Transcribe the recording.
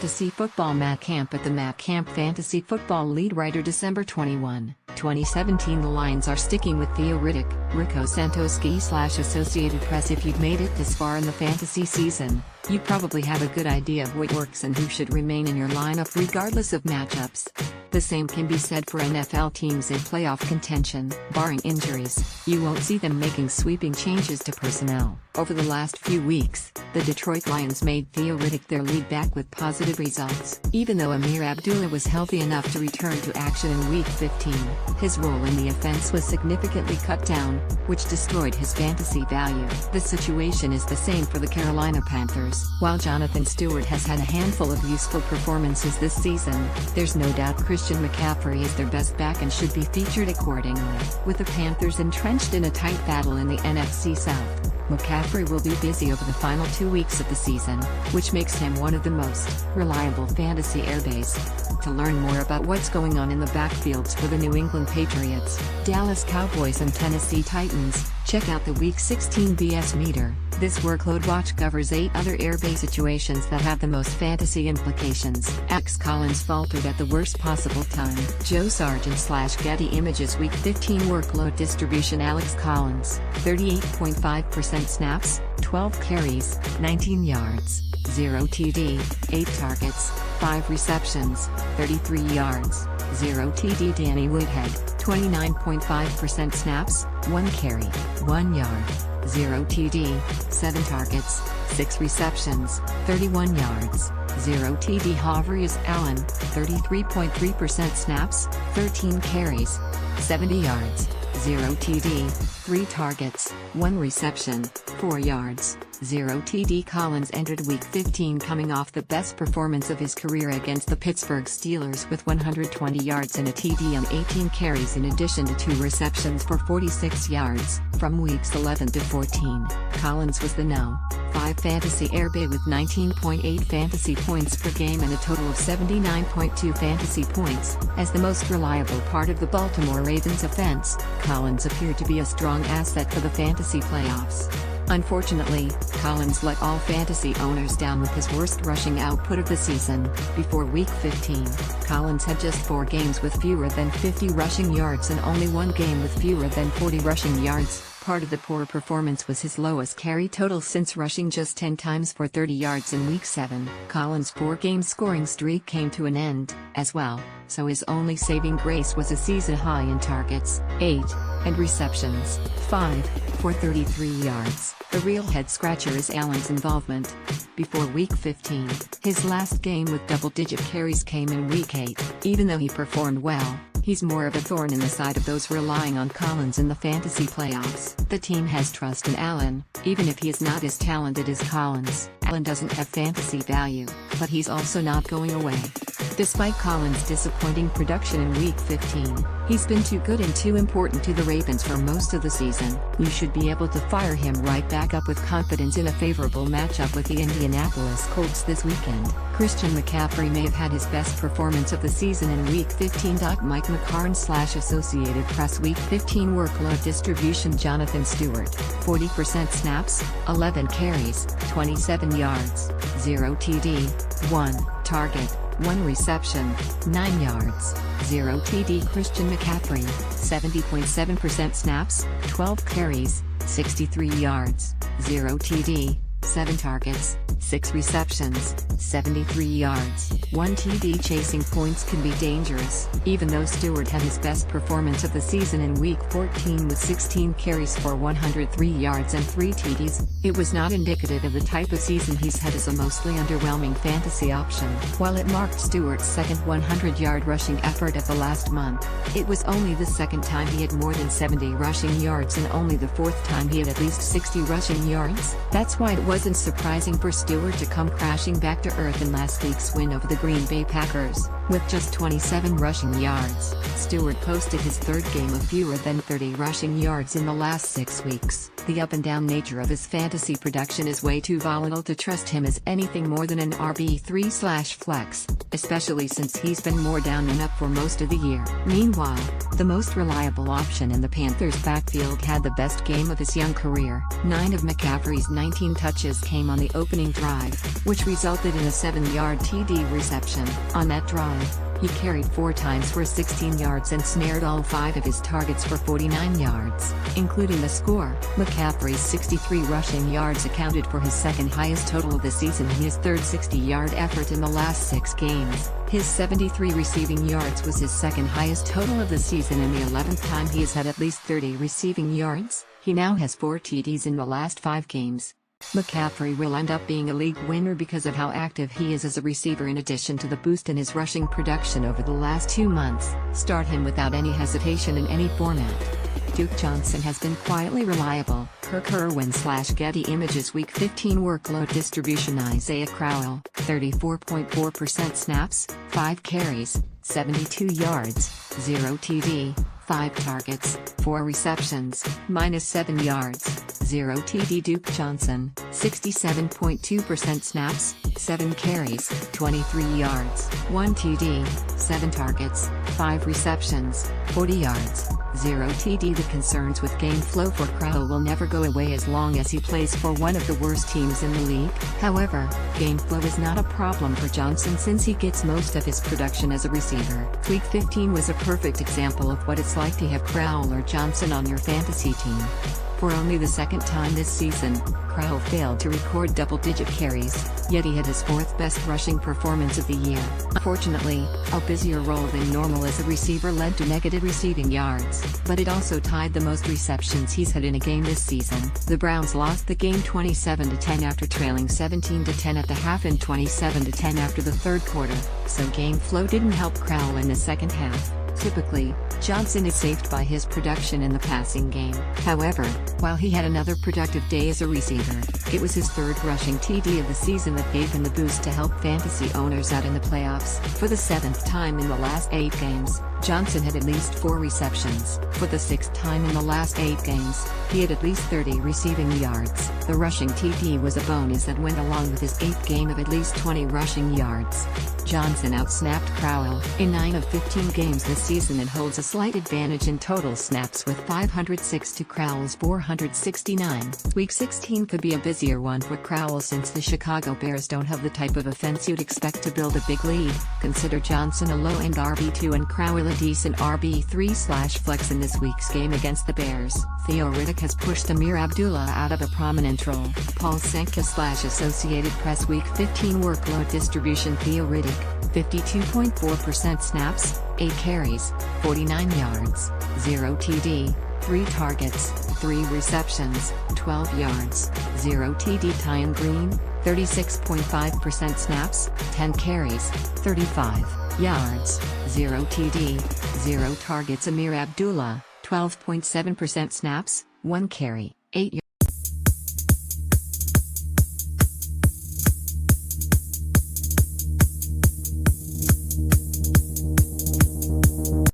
Fantasy Football Matt Camp at the Matt Camp Fantasy Football lead writer December 21, 2017. The Lions are sticking with Theo Riddick, Rico Santoski/Associated Press. If you've made it this far in the fantasy season, you probably have a good idea of what works and who should remain in your lineup regardless of matchups. The same can be said for NFL teams in playoff contention. Barring injuries, you won't see them making sweeping changes to personnel. Over the last few weeks, the Detroit Lions made Theo Riddick their lead back with positive results. Even though Amir Abdullah was healthy enough to return to action in Week 15, his role in the offense was significantly cut down, which destroyed his fantasy value. The situation is the same for the Carolina Panthers. While Jonathan Stewart has had a handful of useful performances this season, there's no doubt Christian McCaffrey is their best back and should be featured accordingly. With the Panthers entrenched in a tight battle in the NFC South, McCaffrey will be busy over the final 2 weeks of the season, which makes him one of the most reliable fantasy airbase. To learn more about what's going on in the backfields for the New England Patriots, Dallas Cowboys and Tennessee Titans, check out the Week 16 BS Meter. This workload watch covers 8 other airbase situations that have the most fantasy implications. Alex Collins faltered at the worst possible time. Joe Sargent/Getty Images Week 15 workload distribution. Alex Collins, 38.5% snaps, 12 carries, 19 yards, 0 TD, 8 targets, 5 receptions, 33 yards, 0 TD. Danny Woodhead, 29.5% snaps, 1 carry, 1 yard, 0 TD, 7 targets, 6 receptions, 31 yards, 0 TD. Havrius Allen, 33.3% snaps, 13 carries, 70 yards, 0 TD, 3 targets, 1 reception, 4 yards, 0 TD. Collins entered Week 15 coming off the best performance of his career against the Pittsburgh Steelers with 120 yards and a TD on 18 carries in addition to 2 receptions for 46 yards. From weeks 11 to 14, Collins was the No. 5 fantasy airbase with 19.8 fantasy points per game and a total of 79.2 fantasy points. As the most reliable part of the Baltimore Ravens offense, Collins appeared to be a strong asset for the fantasy playoffs. Unfortunately, Collins let all fantasy owners down with his worst rushing output of the season. Before Week 15, Collins had just 4 games with fewer than 50 rushing yards and only 1 game with fewer than 40 rushing yards. Part of the poor performance was his lowest carry total since rushing just 10 times for 30 yards in Week 7. Collins' 4-game scoring streak came to an end, as well, so his only saving grace was a season high in targets, 8, and receptions, 5, for 33 yards. The real head-scratcher is Allen's involvement. Before Week 15, his last game with double-digit carries came in Week 8. Even though he performed well, he's more of a thorn in the side of those relying on Collins in the fantasy playoffs. The team has trust in Allen, even if he is not as talented as Collins. Allen doesn't have fantasy value, but he's also not going away. Despite Collins' disappointing production in Week 15, he's been too good and too important to the Ravens for most of the season. You should be able to fire him right back up with confidence in a favorable matchup with the Indianapolis Colts this weekend. Christian McCaffrey may have had his best performance of the season in Week 15. Mike McCarn/Associated Press Week 15 workload distribution. Jonathan Stewart, 40% snaps, 11 carries, 27 yards, 0 TD, 1 target, 1 reception, 9 yards, 0 TD. Christian McCaffrey, 70.7% snaps, 12 carries, 63 yards, 0 TD, 7 targets, 6 receptions, 73 yards, 1 TD. Chasing points can be dangerous. Even though Stewart had his best performance of the season in Week 14 with 16 carries for 103 yards and 3 TDs, it was not indicative of the type of season he's had as a mostly underwhelming fantasy option. While it marked Stewart's second 100-yard rushing effort of the last month, it was only the second time he had more than 70 rushing yards and only the 4th time he had at least 60 rushing yards. That's why it wasn't surprising for Stewart to come crashing back to earth in last week's win over the Green Bay Packers. With just 27 rushing yards, Stewart posted his third game of fewer than 30 rushing yards in the last 6 weeks. The up-and-down nature of his fantasy production is way too volatile to trust him as anything more than an RB3/flex, especially since he's been more down than up for most of the year. Meanwhile, the most reliable option in the Panthers' backfield had the best game of his young career. 9 of McCaffrey's 19 touches came on the opening drive, which resulted in a 7-yard TD reception. On that drive, he carried 4 times for 16 yards and snared all 5 of his targets for 49 yards, including the score. McCaffrey's 63 rushing yards accounted for his second highest total of the season and his third 60-yard effort in the last 6 games. His 73 receiving yards was his second highest total of the season and the 11th time he has had at least 30 receiving yards. He now has 4 TDs in the last 5 games. McCaffrey will end up being a league winner because of how active he is as a receiver in addition to the boost in his rushing production over the last 2 months. Start him without any hesitation in any format. Duke Johnson has been quietly reliable. Kirk Irwin/Getty Images Week 15 workload distribution. Isaiah Crowell, 34.4% snaps, 5 carries, 72 yards, 0 TD, 5 targets, 4 receptions, -7 yards, 0 TD. Duke Johnson, 67.2% snaps, 7 carries, 23 yards, 1 TD, 7 targets, 5 receptions, 40 yards, 0 TD. The concerns with game flow for Crowell will never go away as long as he plays for one of the worst teams in the league. However, game flow is not a problem for Johnson since he gets most of his production as a receiver. Week 15 was a perfect example of what it's like to have Crowell or Johnson on your fantasy team. For only the second time this season, Crowell failed to record double-digit carries, yet he had his 4th best rushing performance of the year. Unfortunately, a busier role than normal as a receiver led to negative receiving yards, but it also tied the most receptions he's had in a game this season. The Browns lost the game 27-10 after trailing 17-10 at the half and 27-10 after the third quarter, so game flow didn't help Crowell in the second half. Typically, Johnson is saved by his production in the passing game. However, while he had another productive day as a receiver, it was his 3rd rushing TD of the season that gave him the boost to help fantasy owners out in the playoffs. For the 7th time in the last 8 games, Johnson had at least 4 receptions. For the 6th time in the last 8 games, he had at least 30 receiving yards. The rushing TD was a bonus that went along with his 8th game of at least 20 rushing yards. Johnson outsnapped Crowell in 9 of 15 games this season and holds a slight advantage in total snaps with 506 to Crowell's 469. Week 16 could be a busier one for Crowell since the Chicago Bears don't have the type of offense you'd expect to build a big lead. Consider Johnson a low-end RB2 and Crowell a decent RB3/flex in this week's game against the Bears. Theo Riddick has pushed Amir Abdullah out of a prominent role. Paul Senka/Associated Press Week 15 workload distribution. Theo Riddick, 52.4% snaps, 8 carries, 49 yards, 0 TD, 3 targets, 3 receptions, 12 yards, 0 TD. Tyon Green, 36.5% snaps, 10 carries, 35 yards, 0 TD, 0 targets. Amir Abdullah, 12.7% snaps, 1 carry, 8 yards.